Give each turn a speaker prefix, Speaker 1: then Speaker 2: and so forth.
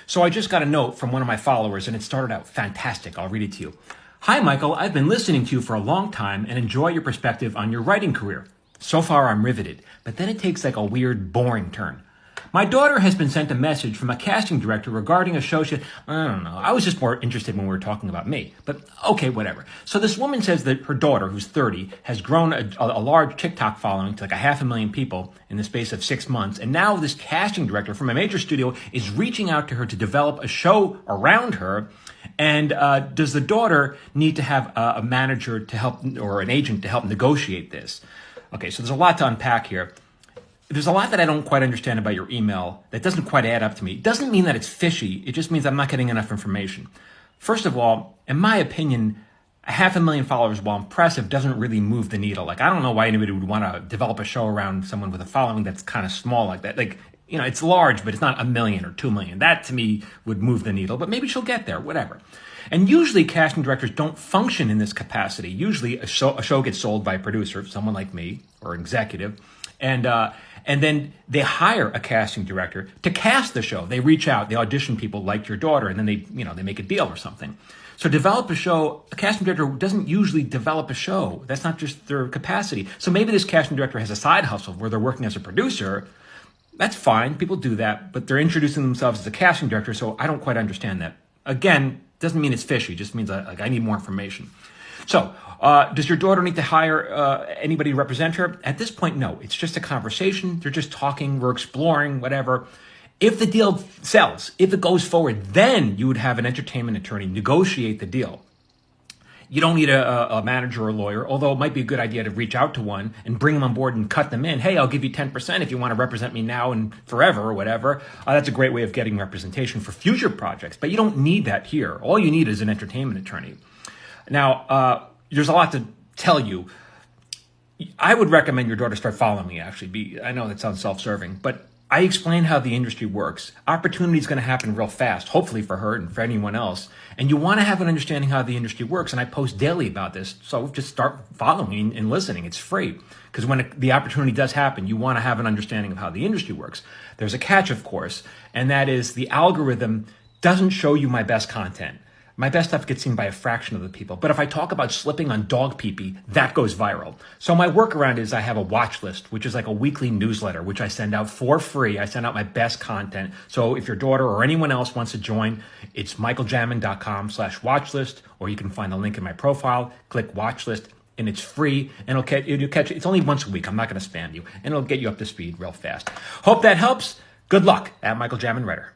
Speaker 1: So I just got a note from one of my followers, and it started out fantastic. I'll read it to you. Hi, Michael. I've been listening to you for a long time and enjoy your perspective on your writing career. So far, I'm riveted, but then it takes like a weird, boring turn. My daughter has been sent a message from a casting director regarding a show I don't know. I was just more interested when we were talking about me. But okay, whatever. So this woman says that her daughter, who's 30, has grown a large TikTok following to like 500,000 people in the space of 6 months. And now this casting director from a major studio is reaching out to her to develop a show around her. And does the daughter need to have a manager to help, or an agent to help negotiate this? Okay, so there's a lot to unpack here. There's a lot that I don't quite understand about your email that doesn't quite add up to me. It doesn't mean that it's fishy. It just means I'm not getting enough information. First of all, in my opinion, 500,000 followers, while impressive, doesn't really move the needle. Like, I don't know why anybody would want to develop a show around someone with a following that's kind of small like that. Like, you know, it's large, but it's not 1 million or 2 million. That, to me, would move the needle. But maybe she'll get there, whatever. And usually casting directors don't function in this capacity. Usually a show gets sold by a producer, someone like me, or an executive, and then they hire a casting director to cast the show. They reach out, they audition people like your daughter, and then they make a deal or something. So develop a show, a casting director doesn't usually develop a show. That's not just their capacity. So maybe this casting director has a side hustle where they're working as a producer. That's fine, people do that, but they're introducing themselves as a casting director, so I don't quite understand that. Again, doesn't mean it's fishy, it just means I need more information. So, does your daughter need to hire anybody to represent her? At this point, no. It's just a conversation. They're just talking. We're exploring, whatever. If the deal sells, if it goes forward, then you would have an entertainment attorney negotiate the deal. You don't need a manager or a lawyer, although it might be a good idea to reach out to one and bring them on board and cut them in. Hey, I'll give you 10% if you want to represent me now and forever or whatever. That's a great way of getting representation for future projects. But you don't need that here. All you need is an entertainment attorney. Now, there's a lot to tell you. I would recommend your daughter start following me, actually. I know that sounds self-serving, but I explain how the industry works. Opportunity is going to happen real fast, hopefully for her and for anyone else. And you want to have an understanding how the industry works. And I post daily about this. So just start following and listening. It's free. Because when the opportunity does happen, you want to have an understanding of how the industry works. There's a catch, of course, and that is the algorithm doesn't show you my best content. My best stuff gets seen by a fraction of the people. But if I talk about slipping on dog pee-pee, that goes viral. So my workaround is I have a watch list, which is like a weekly newsletter, which I send out for free. I send out my best content. So if your daughter or anyone else wants to join, it's michaeljamin.com/watchlist, or you can find the link in my profile, click watchlist, and it's free, and it'll catch it's only once a week. I'm not going to spam you, and it'll get you up to speed real fast. Hope that helps. Good luck at Michael Jamin Writer.